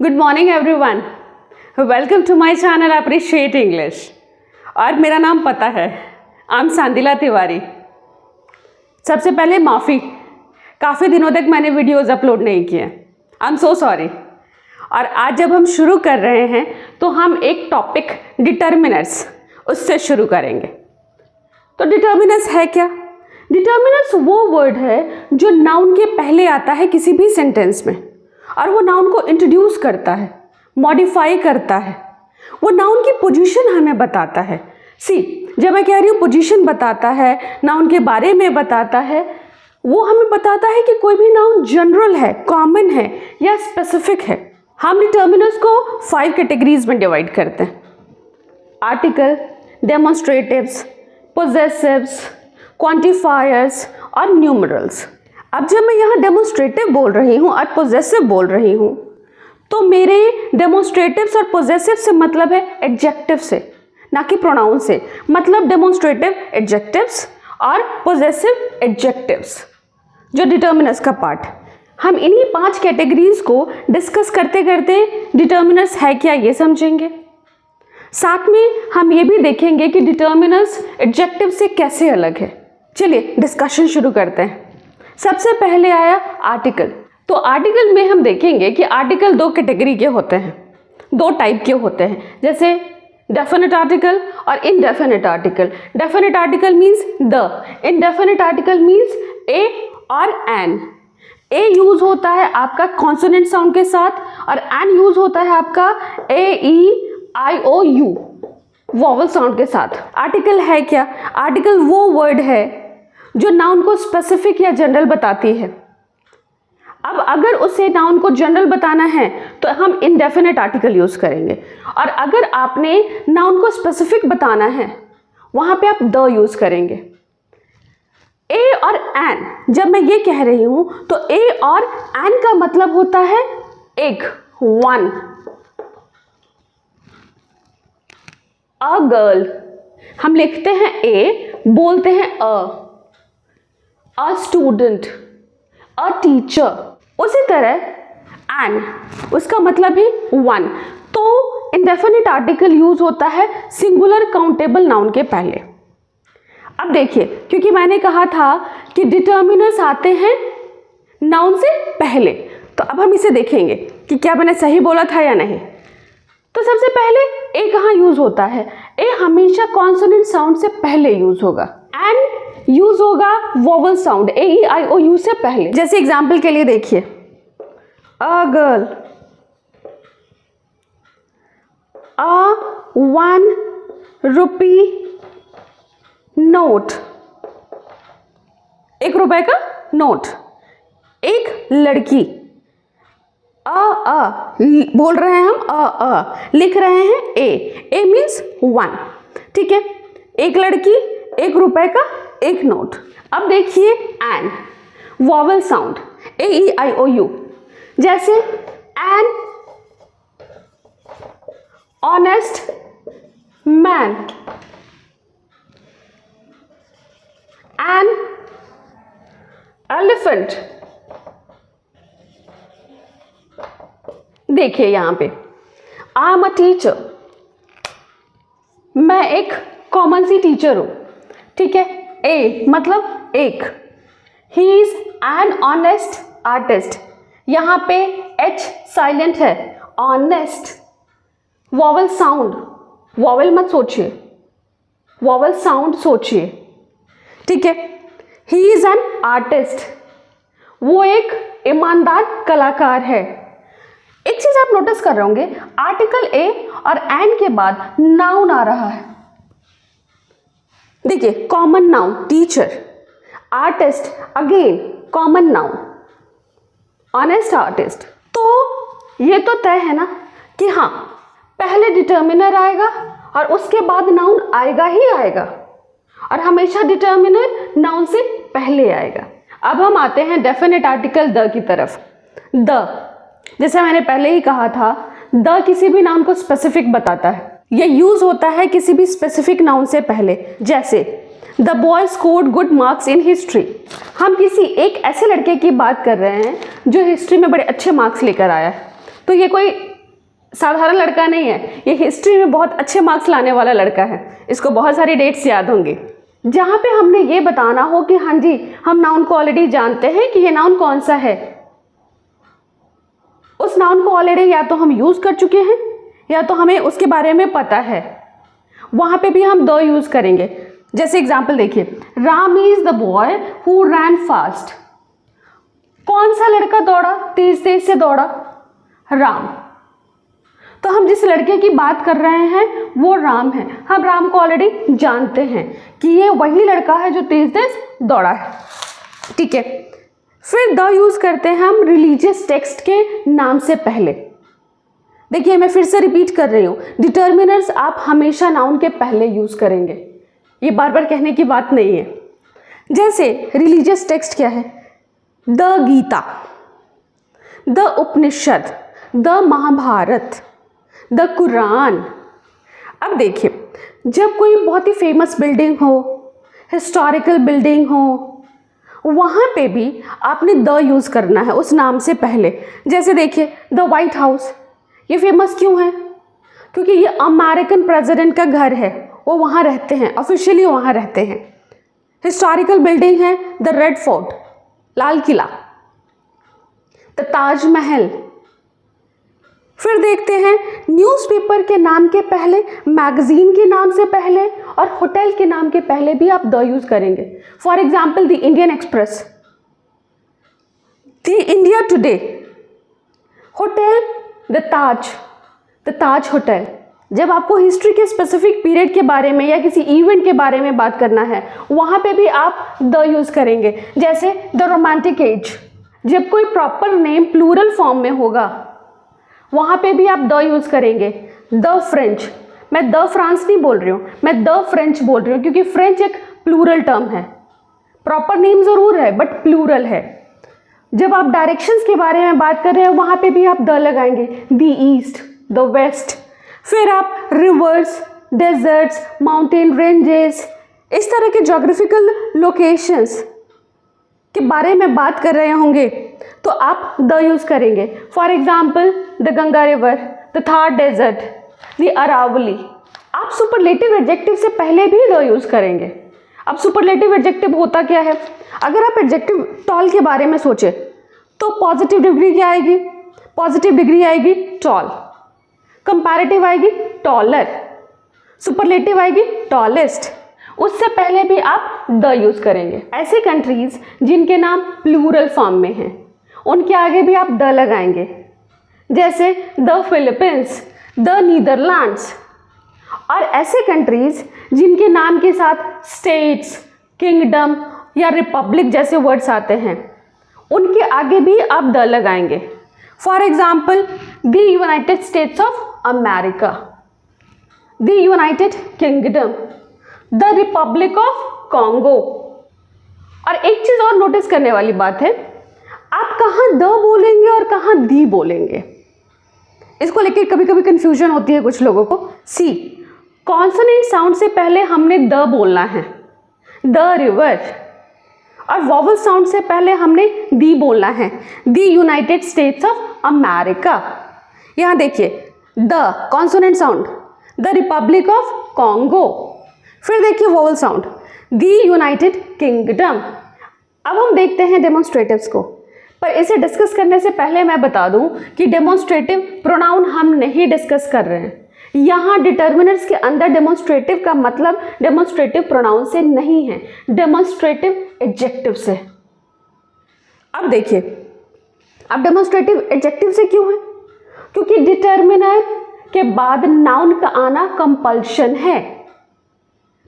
Good morning everyone, welcome to my channel appreciate English. और मेरा नाम पता है, आई एम सांदिला तिवारी। सबसे पहले माफ़ी, काफ़ी दिनों तक मैंने वीडियोस अपलोड नहीं किए, आई एम सो सॉरी। और आज जब हम शुरू कर रहे हैं तो हम एक टॉपिक डिटर्मिनर्स उससे शुरू करेंगे। तो डिटर्मिनर्स है क्या? डिटर्मिनर्स वो वर्ड है जो नाउन के पहले आता है किसी भी सेंटेंस में, और वो नाउन को इंट्रोड्यूस करता है, मॉडिफाई करता है, वो नाउन की पोजीशन हमें बताता है। जब मैं कह रही हूँ पोजीशन बताता है, नाउन के बारे में बताता है, वो हमें बताता है कि कोई भी नाउन जनरल है, कॉमन है या स्पेसिफिक है। हम डिटर्मिनर्स को 5 कैटेगरीज में डिवाइड करते हैं: आर्टिकल, डेमोन्स्ट्रेटिव्स, पोजेसिव्स, क्वांटिफायर्स और न्यूमरल्स। अब जब मैं यहाँ डेमोन्स्ट्रेटिव बोल रही हूँ और पोजेसिव बोल रही हूँ, तो मेरे डेमोन्स्ट्रेटिव्स और पोजेसिव से मतलब है एडजेक्टिव से, ना कि प्रोनाउन से। मतलब डेमोन्स्ट्रेटिव एडजेक्टिव्स और पोजेसिव एडजेक्टिव्स जो डिटर्मिनर्स का पार्ट। हम इन्हीं 5 कैटेगरीज को डिस्कस करते करते डिटर्मिनर्स है क्या ये समझेंगे। साथ में हम ये भी देखेंगे कि डिटर्मिनर्स एडजेक्टिव से कैसे अलग है। चलिए डिस्कशन शुरू करते हैं। सबसे पहले आया आर्टिकल। तो आर्टिकल में हम देखेंगे कि आर्टिकल 2 कैटेगरी के होते हैं, 2 टाइप के होते हैं, जैसे डेफिनेट आर्टिकल और indefinite article. Definite article means the, indefinite article means a और एन। ए यूज होता है आपका कॉन्सोनेंट साउंड के साथ और एन यूज होता है आपका ए E I O you vowel sound के साथ। आर्टिकल है क्या? आर्टिकल वो वर्ड है जो नाउन को स्पेसिफिक या जनरल बताती है। अब अगर उसे नाउन को जनरल बताना है तो हम इनडेफिनेट आर्टिकल यूज करेंगे, और अगर आपने नाउन को स्पेसिफिक बताना है वहां पे आप द यूज करेंगे। ए और एन, जब मैं ये कह रही हूं तो ए और एन का मतलब होता है एक, वन। अ गर्ल हम लिखते हैं ए, बोलते हैं अ स्टूडेंट, अ टीचर। उसी तरह एन, उसका मतलब ही वन। तो इंडेफिनिट आर्टिकल यूज होता है सिंगुलर काउंटेबल नाउन के पहले। अब देखिए, क्योंकि मैंने कहा था कि डिटर्मिनर्स आते हैं नाउन से पहले, तो अब हम इसे देखेंगे कि क्या मैंने सही बोला था या नहीं। तो सबसे पहले ए कहाँ यूज होता है? ए हमेशा कॉन्सोनेंट साउंड से पहले यूज होगा। एन यूज होगा vowel sound A E I O U से पहले। जैसे एग्जाम्पल के लिए देखिए, a girl, a 1 rupee note, 1 रुपए का नोट। एक लड़की, बोल रहे हैं हम लिख रहे हैं ए मीन्स 1, ठीक है। एक लड़की, 1 रुपए का 1 नोट। अब देखिए an, vowel sound A E I O U. जैसे an honest man, an elephant. देखिए यहां पे आई एम अ टीचर, मैं एक कॉमन सी टीचर हूं, ठीक है। ए मतलब एक। He is an honest artist, यहां पे एच साइलेंट है, ऑनेस्ट। वॉवल साउंड, वॉवल मत सोचिए, वॉवल साउंड सोचिए, ठीक है। ही इज एन आर्टिस्ट, वो एक ईमानदार कलाकार है। एक चीज आप नोटिस कर रहे होंगे, आर्टिकल ए और एन के बाद नाउन आ रहा है। देखिए, common noun teacher, artist again common noun, honest artist. तो ये तो तय है ना कि हाँ, पहले डिटर्मिनर आएगा और उसके बाद नाउन आएगा ही आएगा, और हमेशा डिटर्मिनर नाउन से पहले आएगा। अब हम आते हैं डेफिनेट आर्टिकल द की तरफ। द, जैसे मैंने पहले ही कहा था, द किसी भी नाउन को स्पेसिफिक बताता है। ये यूज होता है किसी भी स्पेसिफिक नाउन से पहले। जैसे the boy scored good marks in history, हम किसी एक ऐसे लड़के की बात कर रहे हैं जो हिस्ट्री में बड़े अच्छे मार्क्स लेकर आया है। तो ये कोई साधारण लड़का नहीं है, ये हिस्ट्री में बहुत अच्छे मार्क्स लाने वाला लड़का है, इसको बहुत सारी डेट्स याद होंगी। जहाँ पे हमने ये बताना हो कि हाँ जी हम नाउन को ऑलरेडी जानते हैं कि ये नाउन कौन सा है, उस नाउन को ऑलरेडी या तो हम यूज़ कर चुके हैं या तो हमें उसके बारे में पता है, वहाँ पे भी हम द यूज़ करेंगे। जैसे एग्जाम्पल देखिए, Ram is the boy who ran fast. कौन सा लड़का दौड़ा, तेज तेज से दौड़ा? राम। तो हम जिस लड़के की बात कर रहे हैं वो राम है, हम राम को ऑलरेडी जानते हैं कि ये वही लड़का है जो तेज तेज दौड़ा है, ठीक है। फिर द यूज़ करते हैं हम रिलीजियस टेक्स्ट के नाम से पहले। देखिए मैं फिर से रिपीट कर रही हूँ, डिटर्मिनर्स आप हमेशा नाउन के पहले यूज़ करेंगे, ये बार बार कहने की बात नहीं है। जैसे रिलीजियस टेक्स्ट क्या है? The Gita, the Upanishad, the Mahabharat, the Quran. अब देखिए, जब कोई बहुत ही फेमस बिल्डिंग हो, हिस्टोरिकल बिल्डिंग हो, वहाँ पे भी आपने द यूज़ करना है उस नाम से पहले। जैसे देखिए द वाइट हाउस, ये फेमस क्यों है? क्योंकि ये अमेरिकन प्रेसिडेंट का घर है, वो वहाँ रहते हैं, ऑफिशियली वहाँ रहते हैं। हिस्टोरिकल बिल्डिंग है the red fort, Lal Qila, the Taj Mahal. फिर देखते हैं न्यूज़पेपर के नाम के पहले, मैगजीन के नाम से पहले और होटल के नाम के पहले भी आप द यूज़ करेंगे। For example the Indian express, the India today, hotel the Taj hotel. जब आपको हिस्ट्री के स्पेसिफिक पीरियड के बारे में या किसी इवेंट के बारे में बात करना है, वहाँ पे भी आप द यूज़ करेंगे। जैसे द रोमांटिक एज, जब कोई प्रॉपर नेम प्लूरल फॉर्म में होगा, वहाँ पे भी आप द यूज़ करेंगे। द फ्रेंच, मैं द फ्रांस नहीं बोल रही हूँ, मैं द फ्रेंच बोल रही हूँ, क्योंकि फ्रेंच एक प्लूरल टर्म है, प्रॉपर नेम ज़रूर है बट प्लूरल है। जब आप डायरेक्शंस के बारे में बात कर रहे हैं, वहाँ पे भी आप द लगाएंगे। The east, the west. फिर आप रिवर्स, डेजर्ट्स, माउंटेन रेंजेस, इस तरह के जोग्राफिकल लोकेशंस के बारे में बात कर रहे होंगे तो आप द यूज़ करेंगे। For example the Ganga river, the Thar desert, the Aravalli. आप सुपरलेटिव एडजेक्टिव से पहले भी द यूज़ करेंगे। अब सुपरलेटिव एडजेक्टिव होता क्या है? अगर आप एडजेक्टिव टॉल के बारे में सोचें तो पॉजिटिव डिग्री क्या आएगी? पॉजिटिव डिग्री आएगी टॉल, कंपैरेटिव आएगी टॉलर, सुपरलेटिव आएगी टॉलेस्ट। उससे पहले भी आप द यूज़ करेंगे। ऐसे कंट्रीज़ जिनके नाम प्लूरल फॉर्म में हैं, उनके आगे भी आप द लगाएंगे। जैसे द फिलीपींस, द नीदरलैंड्स। और ऐसे कंट्रीज़ जिनके नाम के साथ स्टेट्स, किंगडम या रिपब्लिक जैसे वर्ड्स आते हैं, उनके आगे भी आप द लगाएंगे। For example the United states of America, the United kingdom, the Republic of Congo. और एक चीज़ और नोटिस करने वाली बात है, आप कहाँ द बोलेंगे और कहाँ दी बोलेंगे, इसको लेकर कभी कभी कंफ्यूजन होती है कुछ लोगों को। सी, कॉन्सोनेंट साउंड से पहले हमने द बोलना है, द रिवर। और वॉवल साउंड से पहले हमने दी बोलना है, the United states of America. यहाँ देखिए the consonant sound, the Republic of Congo. फिर देखिए vowel sound, the United kingdom. अब हम देखते हैं डेमोन्स्ट्रेटिव्स को, पर इसे डिस्कस करने से पहले मैं बता दूं कि डेमोन्स्ट्रेटिव प्रोनाउन हम नहीं डिस्कस कर रहे हैं। यहाँ डिटर्मिनर्स के अंदर डेमोन्स्ट्रेटिव का मतलब डेमोन्स्ट्रेटिव प्रोनाउन से नहीं है, डेमोन्स्ट्रेटिव एडजेक्टिव से। अब देखिए, अब डेमोन्स्ट्रेटिव एडजेक्टिव से क्यों है? क्योंकि डिटर्मिनर के बाद नाउन का आना कंपल्शन है,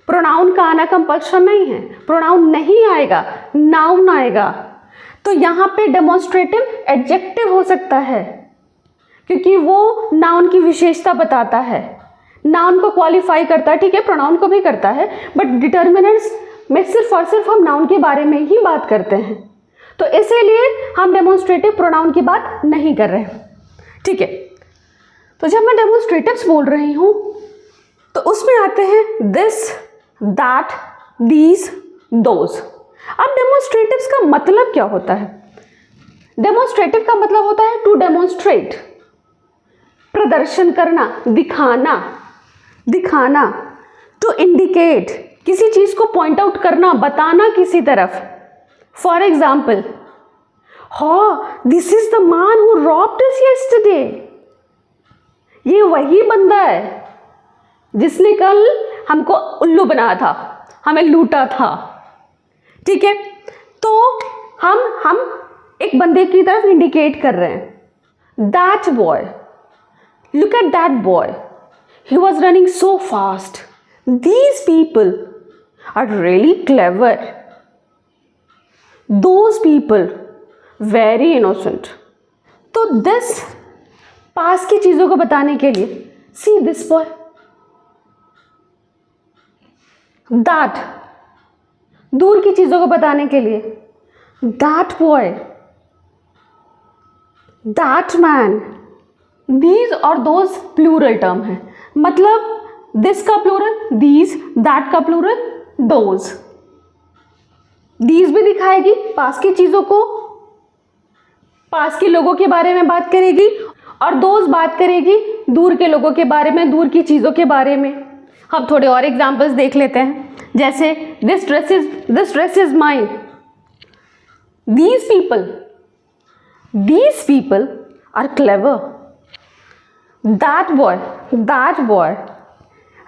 प्रोनाउन का आना कंपल्शन नहीं है। प्रोनाउन नहीं आएगा, नाउन आएगा। तो यहाँ पे डेमोन्स्ट्रेटिव एडजेक्टिव हो सकता है, क्योंकि वो नाउन की विशेषता बताता है, नाउन को क्वालिफाई करता है। ठीक है, प्रोनाउन को भी करता है, बट डिटर्मिनर्स में सिर्फ और सिर्फ हम नाउन के बारे में ही बात करते हैं, तो इसीलिए हम डेमोन्स्ट्रेटिव प्रोनाउन की बात नहीं कर रहे हैं। ठीक है, तो जब मैं डेमोन्स्ट्रेटिव्स बोल रही हूँ तो उसमें आते हैं दिस, दैट, दीज, दोज। अब डेमोन्स्ट्रेटिव्स का मतलब क्या होता है? डेमोन्स्ट्रेटिव का मतलब होता है टू डेमोन्स्ट्रेट, प्रदर्शन करना, दिखाना, दिखाना। टू इंडिकेट, किसी चीज को पॉइंट आउट करना, बताना किसी तरफ। फॉर एग्जाम्पल, हाँ this is the man who robbed us yesterday, ये वही बंदा है जिसने कल हमको उल्लू बनाया था, हमें लूटा था। ठीक है, तो हम एक बंदे की तरफ इंडिकेट कर रहे हैं। That boy, look at that boy, he was running so fast, these people are really clever, those people very innocent. तो दिस पास की चीजों को बताने के लिए, सी दिस बॉय, दैट दूर की चीजों को बताने के लिए, that boy, that man. These और दोज प्लूरल टर्म है, मतलब दिस का प्लूरल दीज, दैट का प्लूरल दोज। दीज भी दिखाएगी पास की चीजों को, पास के लोगों के बारे में बात करेगी, और दोज बात करेगी दूर के लोगों के बारे में, दूर की चीजों के बारे में। हम थोड़े और एग्जाम्पल्स देख लेते हैं, जैसे this dress is mine, these people are clever, that boy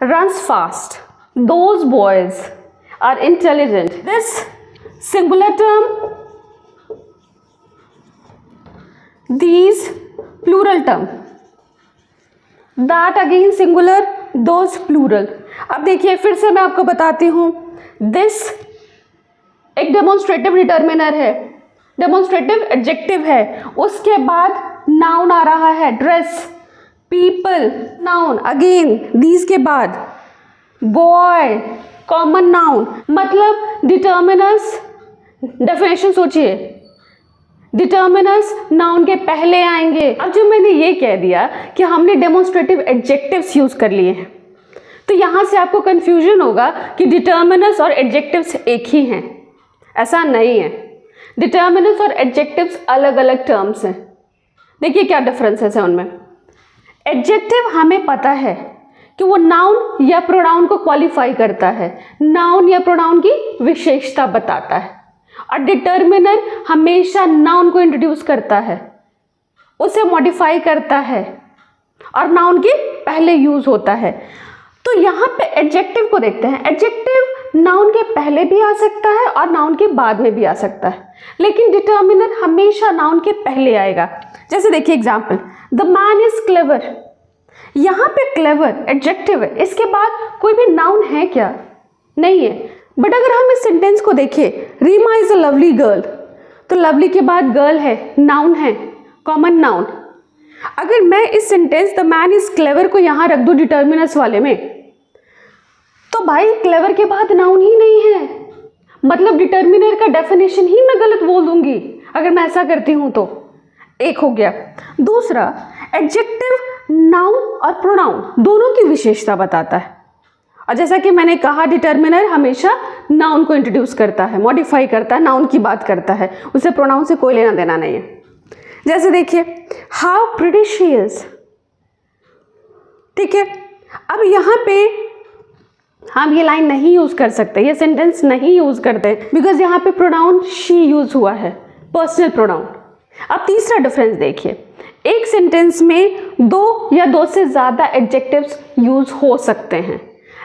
runs fast, those boys are intelligent। this singular term, these plural term, that again singular, those plural। अब देखिए फिर से मैं आपको बताती हूँ, दिस एक डेमोन्स्ट्रेटिव डिटर्मिनर है, डेमोन्स्ट्रेटिव एडजेक्टिव है, उसके बाद नाउन आ रहा है, dress, people, noun, again these के बाद बॉय, कॉमन नाउन, मतलब डिटर्मिनर्स। डेफिनेशन सोचिए, डिटर्मिनर्स नाउन के पहले आएंगे। अब जो मैंने ये कह दिया कि हमने डेमोन्स्ट्रेटिव एडजेक्टिव्स यूज कर लिए हैं, तो यहाँ से आपको कंफ्यूजन होगा कि डिटर्मिनर्स और एडजेक्टिव्स एक ही हैं। ऐसा नहीं है, डिटर्मिनर्स और एडजेक्टिव्स अलग अलग टर्म्स हैं। देखिए क्या डिफरेंसेस है उनमें। एडजेक्टिव हमें पता है कि वो नाउन या प्रोनाउन को क्वालिफाई करता है, नाउन या प्रोनाउन की विशेषता बताता है, और डिटर्मिनर हमेशा नाउन को इंट्रोड्यूस करता है, उसे मॉडिफाई करता है, और नाउन के पहले यूज होता है। तो यहाँ पे एडजेक्टिव को देखते हैं। एडजेक्टिव नाउन के पहले भी आ सकता है और नाउन के बाद में भी आ सकता है, लेकिन डिटर्मिनर हमेशा नाउन के पहले आएगा। जैसे देखिए example, the man is clever, यहाँ पे क्लेवर एडजेक्टिव है, इसके बाद कोई भी नाउन है क्या? नहीं है। बट अगर हम इस सेंटेंस को देखें, Rima is a lovely girl, तो लवली के बाद गर्ल है, नाउन है, कॉमन नाउन। अगर मैं इस sentence the man is clever को यहाँ रख दूँ डिटर्मिनर्स वाले में, तो भाई क्लेवर के बाद नाउन ही नहीं है, मतलब डिटर्मिनर का डेफिनेशन ही मैं गलत बोल दूंगी अगर मैं ऐसा करती हूँ तो। एक हो गया। दूसरा, एडजेक्टिव नाउन और प्रोनाउन दोनों की विशेषता बताता है, और जैसा कि मैंने कहा डिटर्मिनर हमेशा नाउन को इंट्रोड्यूस करता है, मॉडिफाई करता है, नाउन की बात करता है, उसे प्रोनाउन से कोई लेना देना नहीं है। जैसे देखिए, हाउ प्रिटी शी इज, ठीक है। अब यहाँ पे हम ये लाइन नहीं यूज कर सकते, ये सेंटेंस नहीं यूज करते, बिकॉज यहाँ पे प्रोनाउन शी यूज हुआ है, पर्सनल प्रोनाउन। अब तीसरा डिफरेंस देखिए, एक सेंटेंस में दो या दो से ज्यादा एडजेक्टिव्स यूज हो सकते हैं,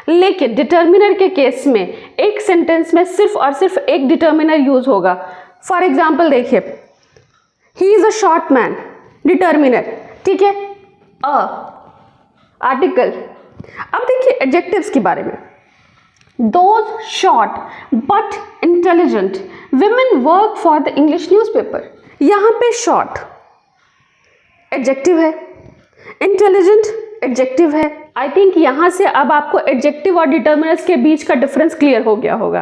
लेकिन डिटर्मिनर के केस में एक सेंटेंस में सिर्फ और सिर्फ एक डिटर्मिनर यूज होगा। फॉर एग्जाम्पल देखिए, he is a short man, determiner, ठीक है, अ आर्टिकल। अब देखिए एडजेक्टिव्स के बारे में, those short but intelligent women work for the English newspaper. यहाँ पे शॉर्ट एडजेक्टिव है, इंटेलिजेंट एडजेक्टिव है। आई थिंक यहाँ से अब आपको एडजेक्टिव और डिटर्मिनर्स के बीच का डिफरेंस क्लियर हो गया होगा।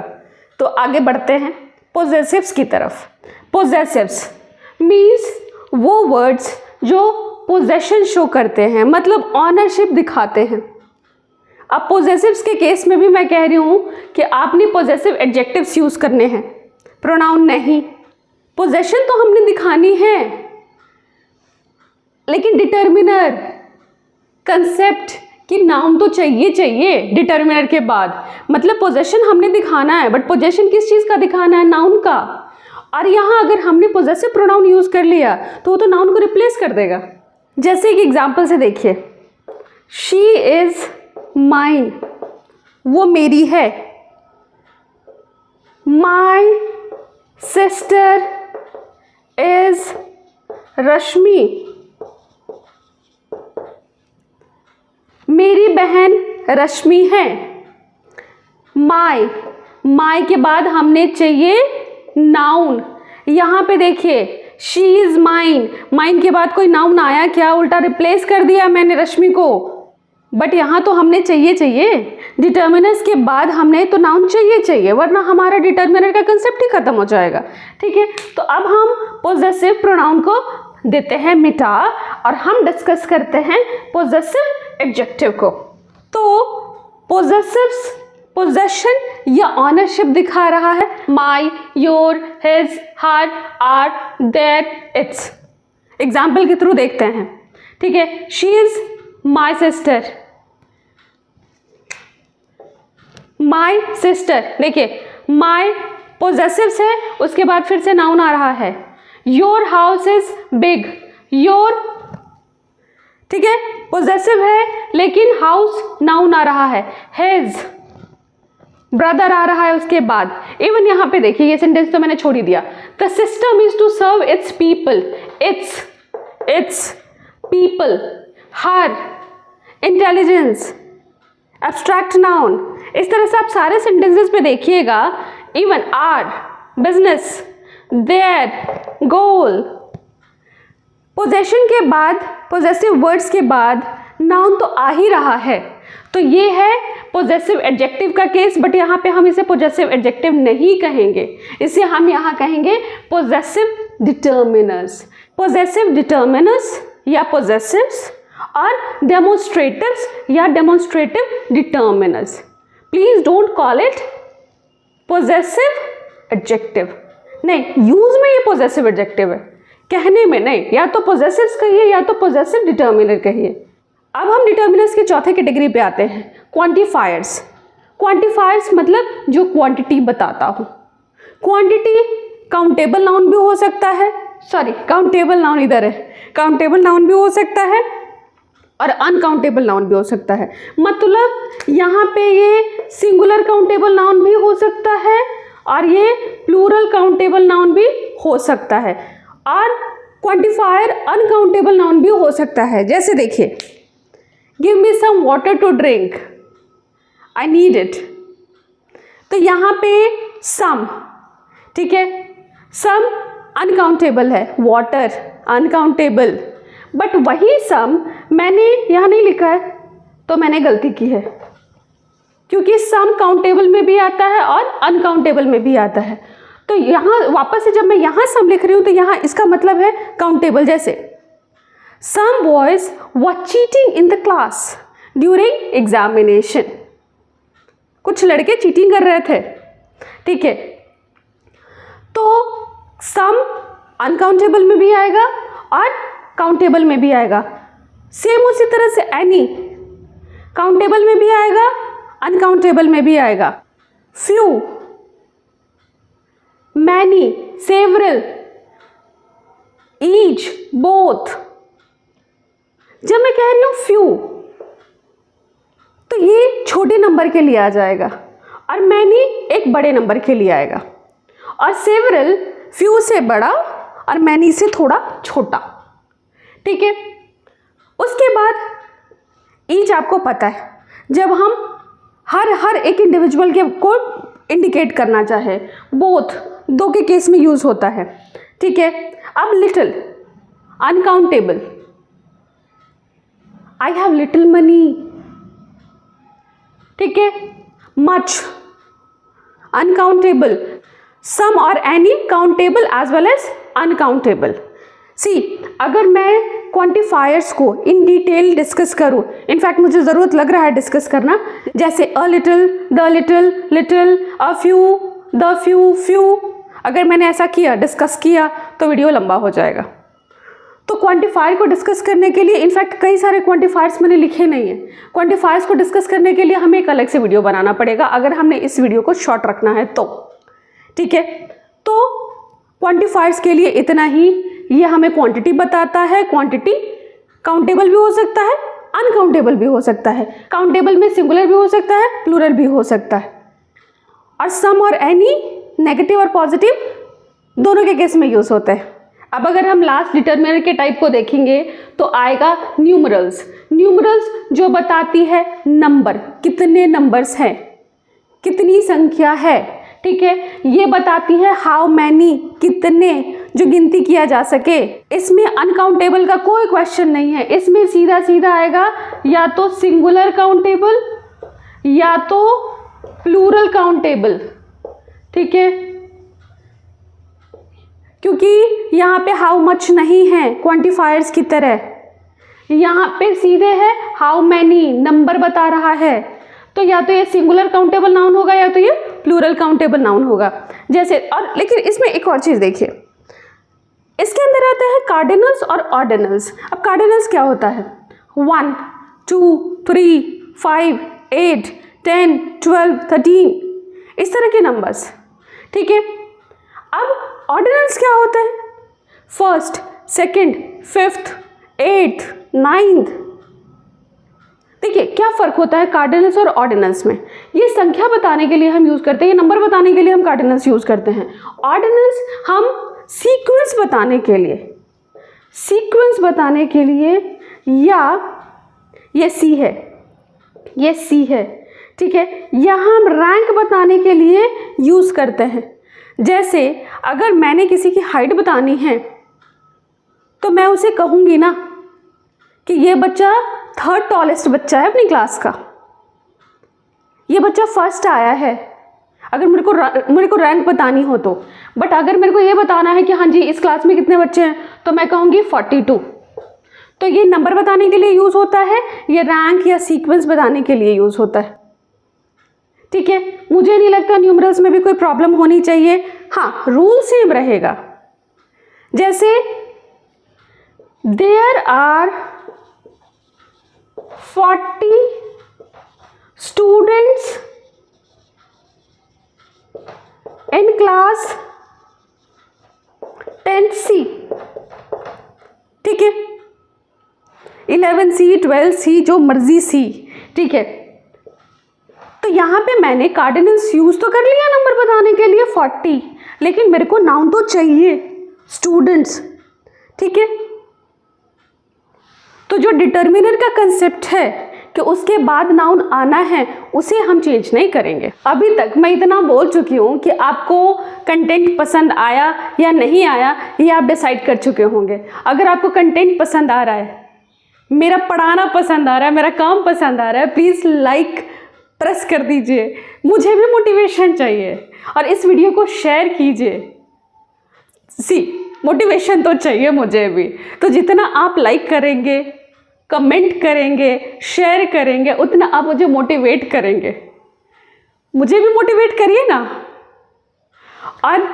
तो आगे बढ़ते हैं पोजेसिव्स की तरफ। पोजेसिव्स मीन्स वो वर्ड्स जो पोजेशन शो करते हैं, मतलब ऑनरशिप दिखाते हैं। अब पोजेसिव्स के केस में भी मैं कह रही हूँ कि आपने पोजेसिव एडजेक्टिव्स यूज करने हैं, प्रोनाउन नहीं। पोजेशन तो हमने दिखानी है, लेकिन डिटर्मिनर कंसेप्ट कि नाउन तो चाहिए चाहिए डिटर्मिनर के बाद, मतलब पोजेशन हमने दिखाना है, बट पोजेशन किस चीज़ का दिखाना है? नाउन का। और यहाँ अगर हमने पोजेसिव प्रोनाउन यूज़ कर लिया तो वो तो नाउन को रिप्लेस कर देगा। जैसे एक एग्जाम्पल से देखिए, शी इज़ माइन, वो मेरी है। माई सिस्टर इज रश्मि, मेरी बहन रश्मि है। माई के बाद हमने चाहिए नाउन। यहाँ पे देखिए शी इज़ माइन, माइन के बाद कोई नाउन आया क्या? उल्टा रिप्लेस कर दिया मैंने रश्मि को। बट यहाँ तो हमने चाहिए डिटर्मिनर्स के बाद हमने तो नाउन चाहिए, वरना हमारा डिटर्मिनर का कंसेप्ट ही खत्म हो जाएगा। ठीक है, तो अब हम पोजेसिव प्रोनाउन को देते हैं मिटा और हम डिस्कस करते हैं पोजेसिव एडजेक्टिव को। तो पोजेसिव्स पोजेशन या ऑनरशिप दिखा रहा है, my, your, his, her, our, their, its. Example के थ्रू देखते हैं। ठीक है, she is my sister, my sister, देखिए माई पोजेसिव्स है, उसके बाद फिर से नाउन आ रहा है। Your house is big, your, ठीक है, पोजेसिव है लेकिन हाउस नाउन आ रहा है। हिज, ब्रदर आ रहा है उसके बाद। इवन यहाँ पे देखिए, ये सेंटेंस तो मैंने छोड़ ही दिया। The system is to serve its people, its people, her, intelligence, abstract noun. इस तरह से आप सारे सेंटेंसेस पे देखिएगा। Even our, business, there, goal. Possession के बाद, पोजेसिव वर्ड्स के बाद नाउन तो आ ही रहा है, तो ये है पोजेसिव एडजेक्टिव का केस। बट यहाँ पे हम इसे पोजेसिव एडजेक्टिव नहीं कहेंगे, इसे हम यहाँ कहेंगे पोजेसिव डिटर्मिनर्स। पोजेसिव डिटर्मिनर्स या पोजेसिव्स और डेमोन्स्ट्रेटिव्स या demonstrative determiners. Please don't call it possessive adjective. नहीं, यूज में ये पोजेसिव एडजेक्टिव है, कहने में नहीं। या तो पोजेसिव्स कहिए या तो पोजेसिव डिटर्मिनर कहिए। अब हम डिटर्मिनर्स के चौथे कैटेगरी पे आते हैं, क्वांटिफायर्स। क्वांटिफायर्स मतलब जो क्वांटिटी बताता हूँ। क्वांटिटी काउंटेबल नाउन भी हो सकता है, सॉरी काउंटेबल नाउन इधर है, काउंटेबल नाउन भी हो सकता है और अनकाउंटेबल नाउन भी हो सकता है। मतलब यहाँ पे ये सिंगुलर काउंटेबल नाउन भी हो सकता है और ये प्लूरल काउंटेबल नाउन भी हो सकता है, और क्वांटिफायर अनकाउंटेबल नाउन भी हो सकता है। जैसे देखिए, give me some water to drink, I need it. तो यहाँ पे सम, ठीक है, सम अनकाउंटेबल है, वाटर अनकाउंटेबल। बट वही सम मैंने यहाँ नहीं लिखा है, तो मैंने गलती की है, क्योंकि सम काउंटेबल में भी आता है और अनकाउंटेबल में भी आता है। तो यहाँ वापस से जब मैं यहाँ सम लिख रही हूँ तो यहाँ इसका मतलब है काउंटेबल। जैसे some boys were cheating in the class during examination, कुछ लड़के चीटिंग कर रहे थे, ठीक है। तो सम अनकाउंटेबल में भी आएगा और काउंटेबल में भी आएगा। सेम उसी तरह से एनी काउंटेबल में भी आएगा, अनकाउंटेबल में भी आएगा। Few, many, several, each, both. जब मैं कह रही हूँ फ्यू तो ये छोटे नंबर के लिए आ जाएगा और मैनी एक बड़े नंबर के लिए आएगा, और सेवरल फ्यू से बड़ा और मैनी से थोड़ा छोटा, ठीक है। उसके बाद ईच आपको पता है, जब हम हर एक इंडिविजुअल के को इंडिकेट करना चाहे, बोथ दो के केस में यूज होता है, ठीक है। अब little uncountable, I have little money, ठीक है। मच अनकाउंटेबल, सम और any countable as well as uncountable. See, अगर मैं क्वांटिफायर्स को इन डिटेल डिस्कस करूं, इनफैक्ट मुझे ज़रूरत लग रहा है डिस्कस करना, जैसे a little, the little, little, a few, the few, few, अगर मैंने ऐसा किया, डिस्कस किया, तो वीडियो लंबा हो जाएगा। तो क्वांटिफायर को डिस्कस करने के लिए, इनफैक्ट कई सारे क्वांटिफायर्स मैंने लिखे नहीं हैं, क्वांटिफायर्स को डिस्कस करने के लिए हमें एक अलग से वीडियो बनाना पड़ेगा अगर हमने इस वीडियो को शॉर्ट रखना है तो, ठीक है। तो क्वांटिफायर्स के लिए इतना ही। ये हमें क्वांटिटी बताता है, क्वांटिटी काउंटेबल भी हो सकता है, अनकाउंटेबल भी हो सकता है, काउंटेबल में सिंगुलर भी हो सकता है, प्लूरल भी हो सकता है, और सम और एनी, नेगेटिव और पॉजिटिव दोनों के केस में यूज होता है। अब अगर हम लास्ट डिटर्मिनर के टाइप को देखेंगे तो आएगा न्यूमरल्स। न्यूमरल्स जो बताती है नंबर, कितने नंबर्स हैं, कितनी संख्या है, ठीक है। ये बताती है हाउ मैनी, कितने, जो गिनती किया जा सके। इसमें अनकाउंटेबल का कोई क्वेश्चन नहीं है, इसमें सीधा सीधा आएगा या तो सिंगुलर काउंटेबल या तो प्लूरल काउंटेबल, ठीक है, क्योंकि यहाँ पे हाउ मच नहीं है क्वांटिफायर्स की तरह, यहाँ पे सीधे है हाउ मैनी, नंबर बता रहा है। तो या तो ये सिंगुलर काउंटेबल नाउन होगा या तो ये प्लूरल काउंटेबल नाउन होगा। जैसे, और लेकिन इसमें एक और चीज़ देखिए, इसके अंदर आता है कार्डिनल्स और ऑर्डिनल्स। अब कार्डिनल्स क्या होता है? 1, 2, 3, 5, 8, 10, 12, 13, इस तरह के नंबर्स, ठीक है। अब ऑर्डिनल्स क्या होते हैं? 1st, 2nd, 5th, 8th, 9th। देखिए क्या फ़र्क होता है कार्डिनल्स और ऑर्डिनल्स में। ये संख्या बताने के लिए हम यूज़ करते हैं, ये नंबर बताने के लिए हम कार्डिनल्स यूज़ करते हैं। ऑर्डिनल्स हम सीक्वेंस बताने के लिए, सीक्वेंस बताने के लिए, या ये सी है, ये सी है, ठीक है, या हम रैंक बताने के लिए यूज़ करते हैं। जैसे अगर मैंने किसी की हाइट बतानी है तो मैं उसे कहूँगी ना कि ये बच्चा 3rd टॉलेस्ट बच्चा है अपनी क्लास का, ये बच्चा फर्स्ट आया है, अगर मेरे को रैंक बतानी हो तो। बट अगर मेरे को ये बताना है कि हाँ जी इस क्लास में कितने बच्चे हैं, तो मैं कहूँगी 42। तो ये नंबर बताने के लिए यूज़ होता है, ये रैंक या सीक्वेंस बताने के लिए यूज़ होता है, ठीक है। मुझे नहीं लगता न्यूमरल्स में भी कोई प्रॉब्लम होनी चाहिए। हाँ, रूल सेम रहेगा। जैसे there are 40 students in class 10C, ठीक है, 11C, 12C, जो मर्जी C, ठीक है। तो यहाँ पे मैंने कार्डिनल्स यूज तो कर लिया नंबर बताने के लिए 40, लेकिन मेरे को नाउन तो चाहिए स्टूडेंट्स, ठीक है। तो जो डिटर्मिनर का कंसेप्ट है कि उसके बाद नाउन आना है, उसे हम चेंज नहीं करेंगे। अभी तक मैं इतना बोल चुकी हूँ कि आपको कंटेंट पसंद आया या नहीं आया ये आप डिसाइड कर चुके होंगे। अगर आपको कंटेंट पसंद आ रहा है, मेरा पढ़ाना पसंद आ रहा है, मेरा काम पसंद आ रहा है, प्लीज़ लाइक प्रेस कर दीजिए, मुझे भी मोटिवेशन चाहिए, और इस वीडियो को शेयर कीजिए। मोटिवेशन तो चाहिए मुझे भी। तो जितना आप लाइक करेंगे, कमेंट करेंगे, शेयर करेंगे, उतना आप मुझे मोटिवेट करेंगे। मुझे भी मोटिवेट करिए ना। और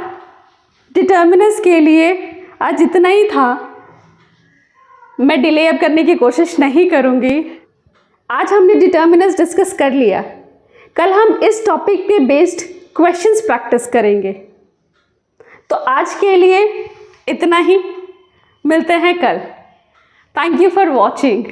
डिटर्मिनर्स के लिए आज इतना ही था, मैं डिले अब करने की कोशिश नहीं करूँगी। आज हमने डिटर्मिनर्स डिस्कस कर लिया, कल हम इस टॉपिक पे बेस्ड क्वेश्चंस प्रैक्टिस करेंगे। तो आज के लिए इतना ही, मिलते हैं कल। Thank you for watching.